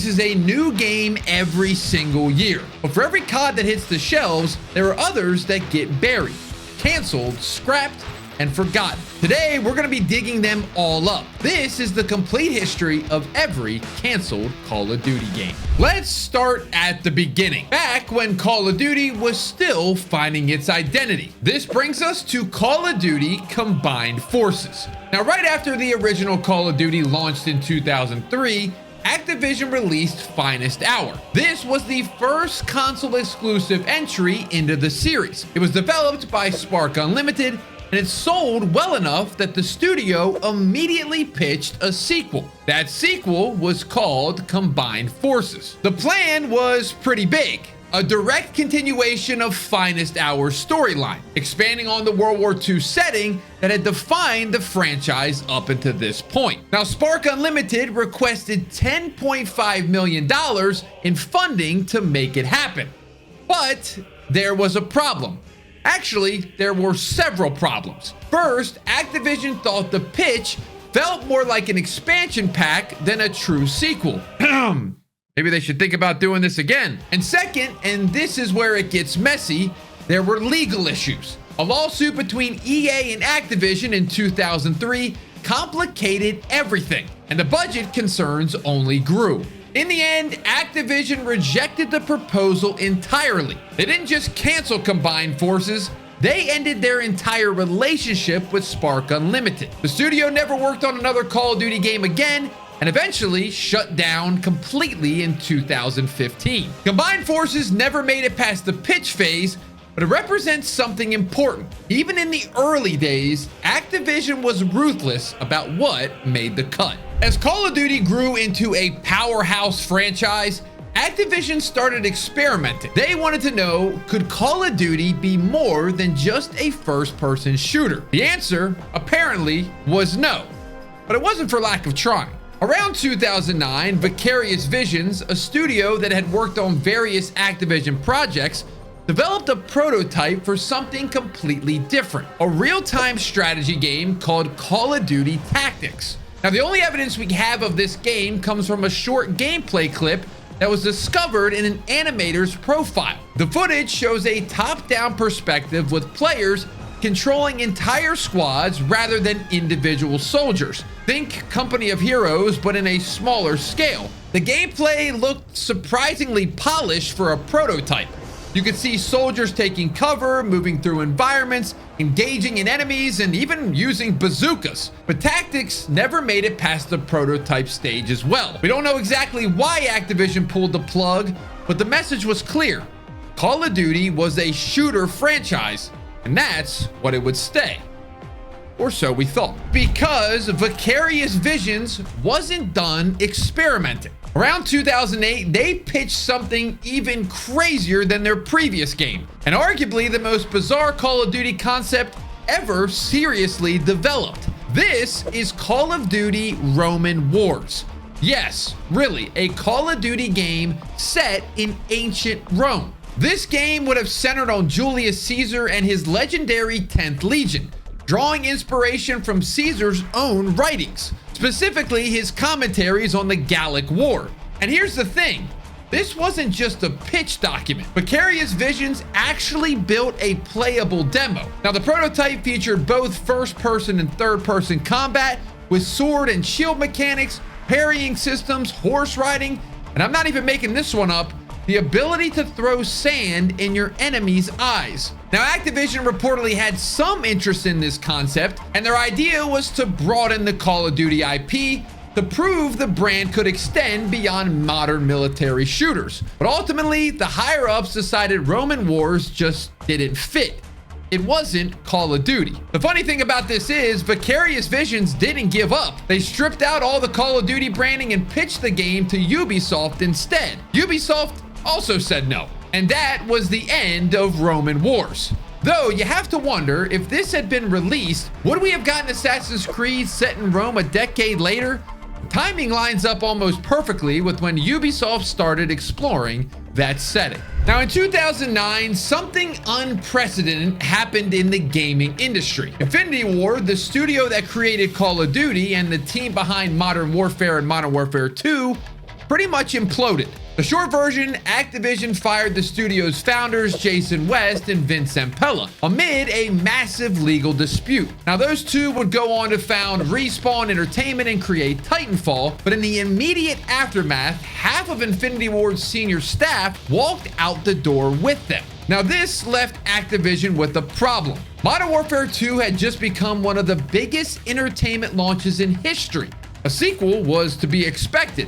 releases a new game every single year. But for every COD that hits the shelves, there are others that get buried, canceled, scrapped, and forgotten. Today, we're gonna be digging them all up. This is the complete history of every canceled Call of Duty game. Let's start at the beginning, back when Call of Duty was still finding its identity. This brings us to Call of Duty Combined Forces. Now, right after the original Call of Duty launched in 2003, Activision released Finest Hour. This was the first console exclusive entry into the series. It was developed by Spark Unlimited, and it sold well enough that the studio immediately pitched a sequel. That sequel was called Combined Forces. The plan was pretty big. A direct continuation of Finest Hour's storyline, expanding on the World War II setting that had defined the franchise up until this point. Now, Spark Unlimited requested $10.5 million in funding to make it happen. But there was a problem. Actually, there were several problems. First, Activision thought the pitch felt more like an expansion pack than a true sequel. Maybe they should think about doing this again. And second, and this is where it gets messy, there were legal issues. A lawsuit between EA and Activision in 2003 complicated everything, and the budget concerns only grew. In the end, Activision rejected the proposal entirely. They didn't just cancel Combined Forces, they ended their entire relationship with Spark Unlimited. The studio never worked on another Call of Duty game again, and eventually shut down completely in 2015. Combined Forces never made it past the pitch phase, but it represents something important. Even in the early days, Activision was ruthless about what made the cut. As Call of Duty grew into a powerhouse franchise, Activision started experimenting. They wanted to know, could Call of Duty be more than just a first-person shooter? The answer, apparently, was no. But it wasn't for lack of trying. Around 2009, Vicarious Visions, a studio that had worked on various Activision projects, developed a prototype for something completely different, a real-time strategy game called Call of Duty Tactics. Now, the only evidence we have of this game comes from a short gameplay clip that was discovered in an animator's profile. The footage shows a top-down perspective with players controlling entire squads rather than individual soldiers. Think Company of Heroes, but in a smaller scale. The gameplay looked surprisingly polished for a prototype. You could see soldiers taking cover, moving through environments, engaging in enemies, and even using bazookas. But Tactics never made it past the prototype stage as well. We don't know exactly why Activision pulled the plug, but the message was clear. Call of Duty was a shooter franchise, and that's what it would stay. Or so we thought. Because Vicarious Visions wasn't done experimenting. Around 2008, they pitched something even crazier than their previous game, and arguably the most bizarre Call of Duty concept ever seriously developed. This is Call of Duty Roman Wars. Yes, really, a Call of Duty game set in ancient Rome. This game would have centered on Julius Caesar and his legendary 10th Legion, drawing inspiration from Caesar's own writings, specifically his commentaries on the Gallic War. And here's the thing, this wasn't just a pitch document. Vicarious Visions actually built a playable demo. Now, the prototype featured both first-person and third-person combat with sword and shield mechanics, parrying systems, horse riding, and I'm not even making this one up, the ability to throw sand in your enemy's eyes. Now, Activision reportedly had some interest in this concept, and their idea was to broaden the Call of Duty IP to prove the brand could extend beyond modern military shooters. But ultimately, the higher-ups decided Roman Wars just didn't fit. It wasn't Call of Duty. The funny thing about this is Vicarious Visions didn't give up. They stripped out all the Call of Duty branding and pitched the game to Ubisoft instead. Ubisoft also said no. And that was the end of Roman Wars. Though you have to wonder, if this had been released, would we have gotten Assassin's Creed set in Rome a decade later? Timing lines up almost perfectly with when Ubisoft started exploring that setting. Now, in 2009, something unprecedented happened in the gaming industry. Infinity Ward, the studio that created Call of Duty and the team behind Modern Warfare and Modern Warfare 2, pretty much imploded. The short version, Activision fired the studio's founders, Jason West and Vince Zampella, amid a massive legal dispute. Now, those two would go on to found Respawn Entertainment and create Titanfall, but in the immediate aftermath, half of Infinity Ward's senior staff walked out the door with them. Now, this left Activision with a problem. Modern Warfare 2 had just become one of the biggest entertainment launches in history. A sequel was to be expected,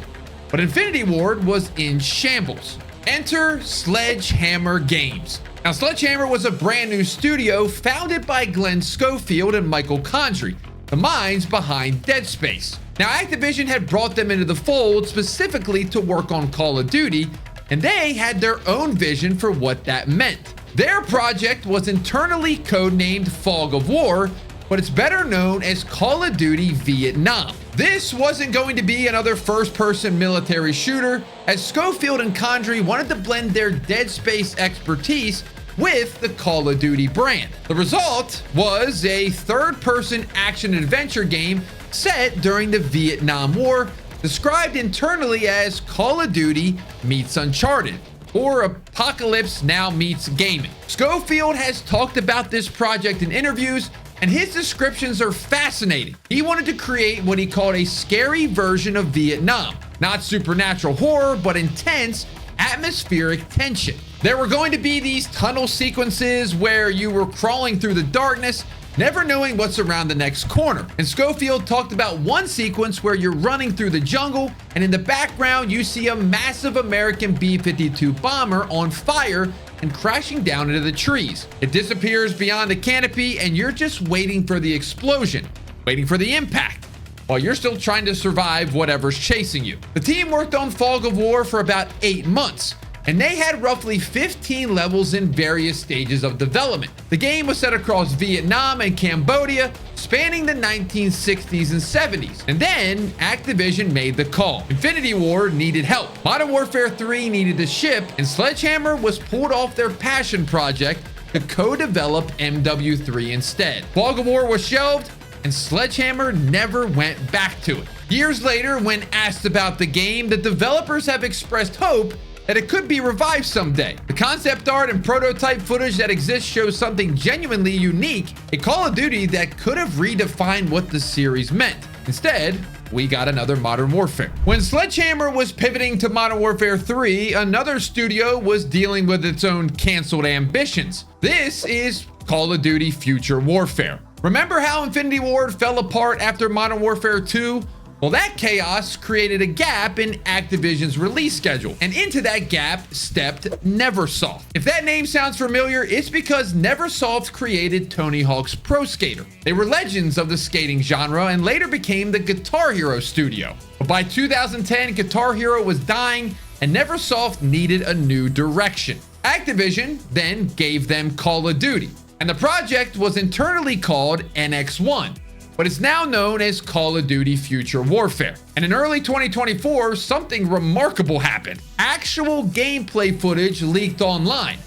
but Infinity Ward was in shambles. Enter Sledgehammer Games. Now, Sledgehammer was a brand new studio founded by Glenn Schofield and Michael Condrey, the minds behind Dead Space. Now, Activision had brought them into the fold specifically to work on Call of Duty, and they had their own vision for what that meant. Their project was internally codenamed Fog of War, but it's better known as Call of Duty Vietnam. This wasn't going to be another first-person military shooter, as Schofield and Condrey wanted to blend their Dead Space expertise with the Call of Duty brand. The result was a third-person action-adventure game set during the Vietnam War, described internally as Call of Duty meets Uncharted, or Apocalypse Now meets gaming. Schofield has talked about this project in interviews, and his descriptions are fascinating. He wanted to create what he called a scary version of Vietnam. Not supernatural horror, but intense, atmospheric tension. There were going to be these tunnel sequences where you were crawling through the darkness, never knowing what's around the next corner. And Schofield talked about one sequence where you're running through the jungle, and in the background you see a massive American B-52 bomber on fire and crashing down into the trees. It disappears beyond the canopy, and you're just waiting for the explosion, waiting for the impact, while you're still trying to survive whatever's chasing you. The team worked on Fog of War for about 8 months, and they had roughly 15 levels in various stages of development. The game was set across Vietnam and Cambodia, spanning the 1960s and 70s. And then Activision made the call. Infinity Ward needed help. Modern Warfare 3 needed a ship, and Sledgehammer was pulled off their passion project to co-develop MW3 instead. Fog of War was shelved, and Sledgehammer never went back to it. Years later, when asked about the game, the developers have expressed hope that it could be revived someday. The concept art and prototype footage that exists shows something genuinely unique, a Call of Duty that could have redefined what the series meant. Instead, we got another Modern Warfare. When Sledgehammer was pivoting to Modern Warfare 3, another studio was dealing with its own canceled ambitions. This is Call of Duty Future Warfare. Remember how Infinity Ward fell apart after Modern Warfare 2? Well, that chaos created a gap in Activision's release schedule, and into that gap stepped Neversoft. If that name sounds familiar, it's because Neversoft created Tony Hawk's Pro Skater. They were legends of the skating genre and later became the Guitar Hero studio. But by 2010, Guitar Hero was dying, and Neversoft needed a new direction. Activision then gave them Call of Duty, and the project was internally called NX1. But it's now known as Call of Duty Future Warfare. And in early 2024, something remarkable happened. Actual gameplay footage leaked online.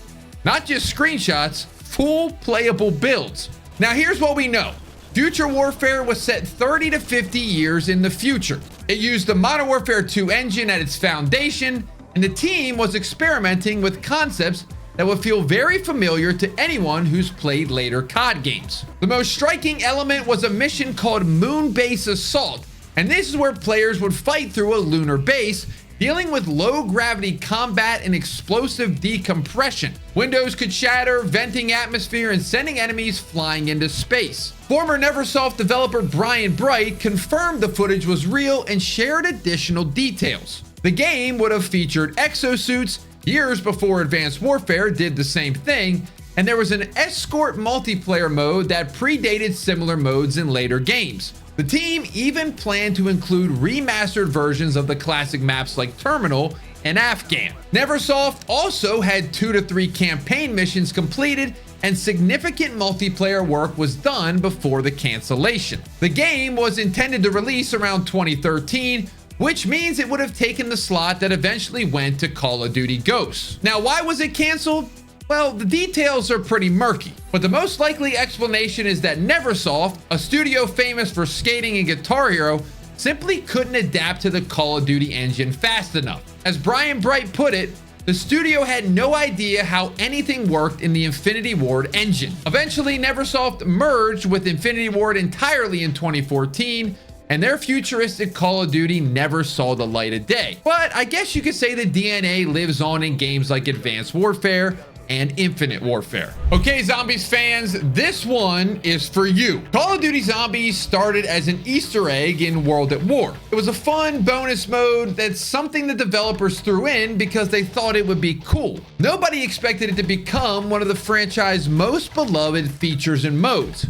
Not just screenshots, full playable builds. Now here's what we know. Future Warfare was set 30 to 50 years in the future. It used the Modern Warfare 2 engine at its foundation, and the team was experimenting with concepts that would feel very familiar to anyone who's played later COD games. The most striking element was a mission called Moon Base Assault, and this is where players would fight through a lunar base, dealing with low-gravity combat and explosive decompression. Windows could shatter, venting atmosphere and sending enemies flying into space. Former Neversoft developer Brian Bright confirmed the footage was real and shared additional details. The game would have featured exosuits, years before Advanced Warfare did the same thing, and there was an escort multiplayer mode that predated similar modes in later games. The team even planned to include remastered versions of the classic maps like Terminal and Afghan. Neversoft also had 2 to 3 campaign missions completed, and significant multiplayer work was done before the cancellation. The game was intended to release around 2013, which means it would have taken the slot that eventually went to Call of Duty Ghosts. Now, why was it canceled? Well, the details are pretty murky, but the most likely explanation is that Neversoft, a studio famous for skating and Guitar Hero, simply couldn't adapt to the Call of Duty engine fast enough. As Brian Bright put it, the studio had no idea how anything worked in the Infinity Ward engine. Eventually, Neversoft merged with Infinity Ward entirely in 2014, and their futuristic Call of Duty never saw the light of day. But I guess you could say the DNA lives on in games like Advanced Warfare and Infinite Warfare. Okay, Zombies fans, this one is for you. Call of Duty Zombies started as an Easter egg in World at War. It was a fun bonus mode that's something the developers threw in because they thought it would be cool. Nobody expected it to become one of the franchise's most beloved features and modes,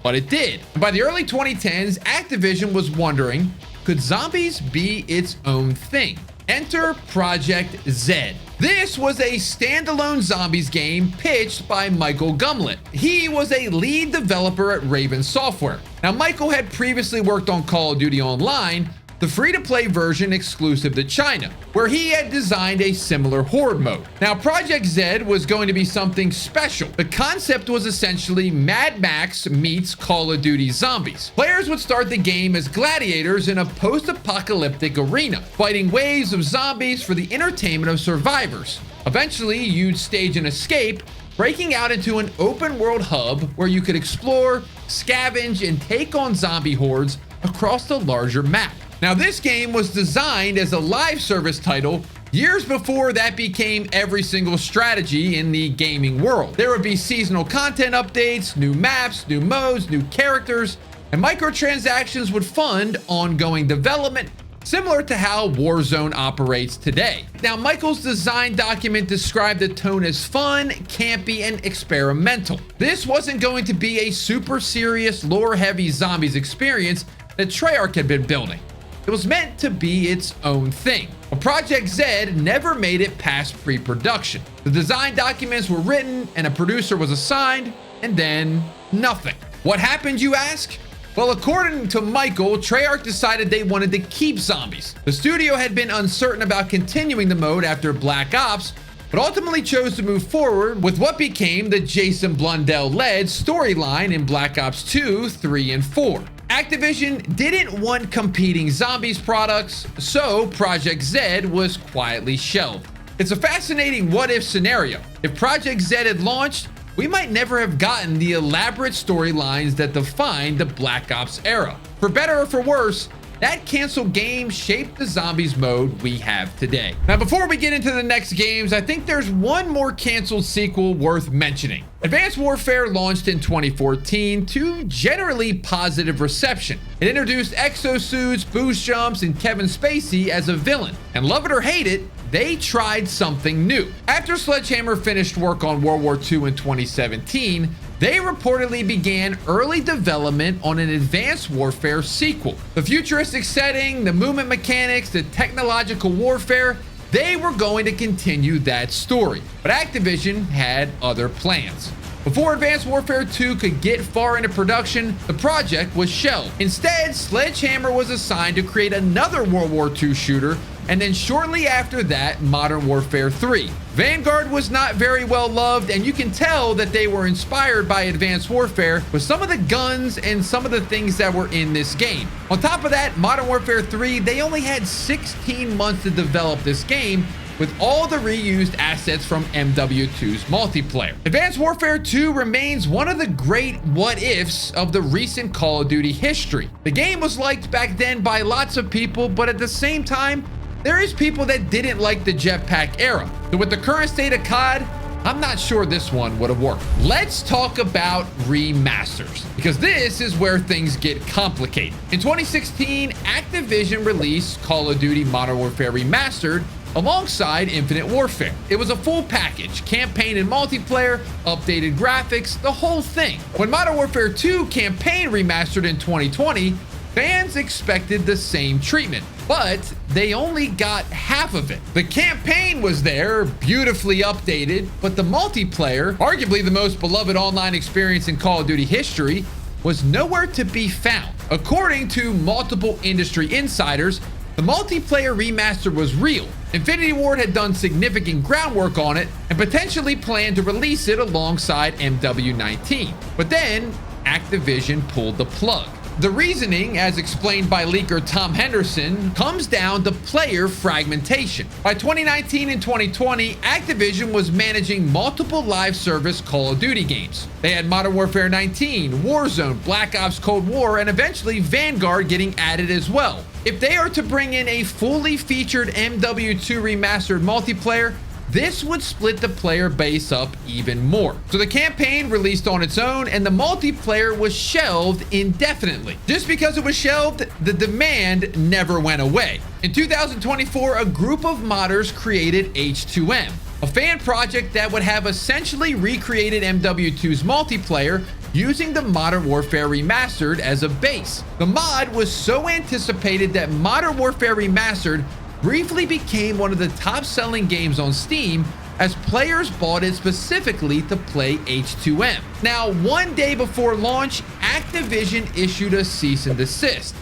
but it did. By the early 2010s, Activision was wondering, could zombies be its own thing? Enter Project Z. This was a standalone zombies game pitched by Michael Gumlet. He was a lead developer at Raven Software. Now, Michael had previously worked on Call of Duty Online, the free-to-play version exclusive to China, where he had designed a similar horde mode. Now, Project Z was going to be something special. The concept was essentially Mad Max meets Call of Duty Zombies. Players would start the game as gladiators in a post-apocalyptic arena, fighting waves of zombies for the entertainment of survivors. Eventually, you'd stage an escape, breaking out into an open-world hub where you could explore, scavenge, and take on zombie hordes across the larger map. Now, this game was designed as a live service title years before that became every single strategy in the gaming world. There would be seasonal content updates, new maps, new modes, new characters, and microtransactions would fund ongoing development, similar to how Warzone operates today. Now, Michael's design document described the tone as fun, campy, and experimental. This wasn't going to be a super serious, lore-heavy zombies experience that Treyarch had been building. It was meant to be its own thing. But Project Z never made it past pre-production. The design documents were written and a producer was assigned, and then nothing. What happened, you ask? Well, according to Michael, Treyarch decided they wanted to keep zombies. The studio had been uncertain about continuing the mode after Black Ops, but ultimately chose to move forward with what became the Jason Blundell-led storyline in Black Ops 2, 3, and 4. Activision didn't want competing zombies products, so Project Z was quietly shelved. It's a fascinating what-if scenario. If Project Z had launched, we might never have gotten the elaborate storylines that defined the Black Ops era. For better or for worse, that canceled game shaped the zombies mode we have today. Now, before we get into the next games, I think there's one more canceled sequel worth mentioning. Advanced Warfare launched in 2014 to generally positive reception. It introduced exosuits, boost jumps, and Kevin Spacey as a villain. And love it or hate it, they tried something new. After Sledgehammer finished work on World War II in 2017, they reportedly began early development on an Advanced Warfare sequel. The futuristic setting, the movement mechanics, the technological warfare, they were going to continue that story. But Activision had other plans. Before Advanced Warfare 2 could get far into production, the project was shelved. Instead, Sledgehammer was assigned to create another World War II shooter, and then shortly after that, Modern Warfare 3. Vanguard was not very well loved, and you can tell that they were inspired by Advanced Warfare with some of the guns and some of the things that were in this game. On top of that, Modern Warfare 3, they only had 16 months to develop this game, with all the reused assets from MW2's multiplayer. Advanced Warfare 2 remains one of the great what-ifs of the recent Call of Duty history. The game was liked back then by lots of people, but at the same time, there is people that didn't like the jetpack era. So with the current state of COD, I'm not sure this one would have worked. Let's talk about remasters, because this is where things get complicated. In 2016, Activision released Call of Duty Modern Warfare Remastered alongside Infinite Warfare. It was a full package, campaign and multiplayer, updated graphics, the whole thing. When Modern Warfare 2 campaign remastered in 2020, fans expected the same treatment, but they only got half of it. The campaign was there, beautifully updated, but the multiplayer, arguably the most beloved online experience in Call of Duty history, was nowhere to be found. According to multiple industry insiders, the multiplayer remaster was real. Infinity Ward had done significant groundwork on it and potentially planned to release it alongside MW19. But then Activision pulled the plug. The reasoning, as explained by leaker Tom Henderson, comes down to player fragmentation. By 2019 and 2020, Activision was managing multiple live service Call of Duty games. They had Modern Warfare 19, Warzone, Black Ops Cold War, and eventually Vanguard getting added as well. If they are to bring in a fully featured MW2 remastered multiplayer, this would split the player base up even more. So the campaign released on its own and the multiplayer was shelved indefinitely. Just because it was shelved, the demand never went away. In 2024, a group of modders created H2M, a fan project that would have essentially recreated MW2's multiplayer using the Modern Warfare Remastered as a base. The mod was so anticipated that Modern Warfare Remastered briefly became one of the top-selling games on Steam as players bought it specifically to play H2M. Now, one day before launch, Activision issued a cease and desist.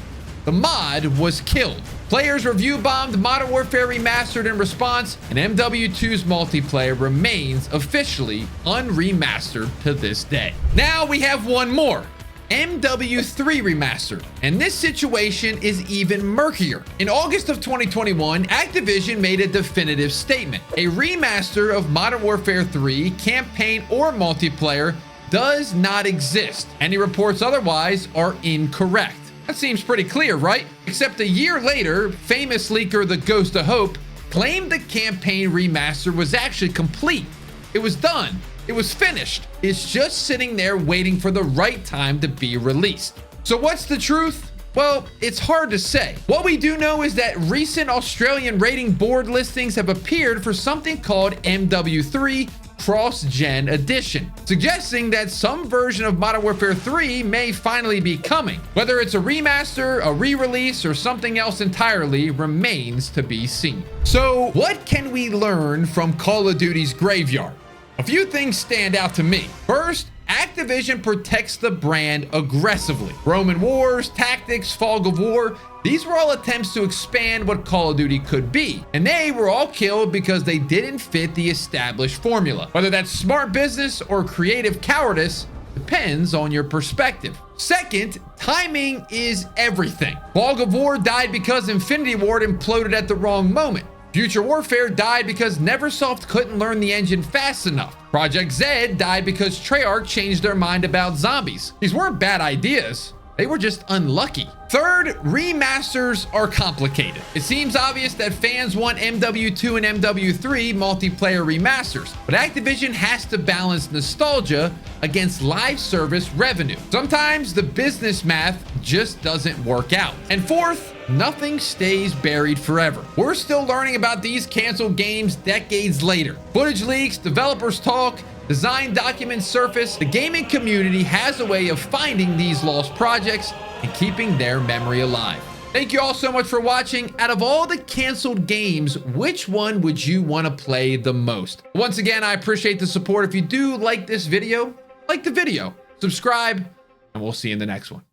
The mod was killed. Players review bombed Modern Warfare Remastered in response, and MW2's multiplayer remains officially unremastered to this day. Now we have one more. MW3 Remastered, and this situation is even murkier. In August of 2021, Activision made a definitive statement. A remaster of Modern Warfare 3, campaign or multiplayer, does not exist. Any reports otherwise are incorrect. That seems pretty clear, right? Except a year later, famous leaker The Ghost of Hope claimed the campaign remaster was actually complete. It was done. It was finished. It's just sitting there waiting for the right time to be released. So what's the truth? Well, it's hard to say. What we do know is that recent Australian rating board listings have appeared for something called MW3 Cross-Gen Edition, suggesting that some version of Modern Warfare 3 may finally be coming. Whether it's a remaster, a re-release, or something else entirely remains to be seen. So what can we learn from Call of Duty's graveyard? A few things stand out to me. First, Activision protects the brand aggressively. Roman Wars, Tactics, Fog of War, these were all attempts to expand what Call of Duty could be, and they were all killed because they didn't fit the established formula. Whether that's smart business or creative cowardice depends on your perspective. Second, timing is everything. Fog of War died because Infinity Ward imploded at the wrong moment. Future Warfare died because Neversoft couldn't learn the engine fast enough. Project Z died because Treyarch changed their mind about zombies. These weren't bad ideas. They were just unlucky. Third, remasters are complicated. It seems obvious that fans want MW2 and MW3 multiplayer remasters, but Activision has to balance nostalgia against live service revenue. Sometimes the business math just doesn't work out. And fourth, nothing stays buried forever. We're still learning about these canceled games decades later. Footage leaks, developers talk, design documents surface. The gaming community has a way of finding these lost projects and keeping their memory alive. Thank you all so much for watching. Out of all the canceled games, which one would you want to play the most? Once again, I appreciate the support. If you do like this video, like the video, subscribe, and we'll see you in the next one.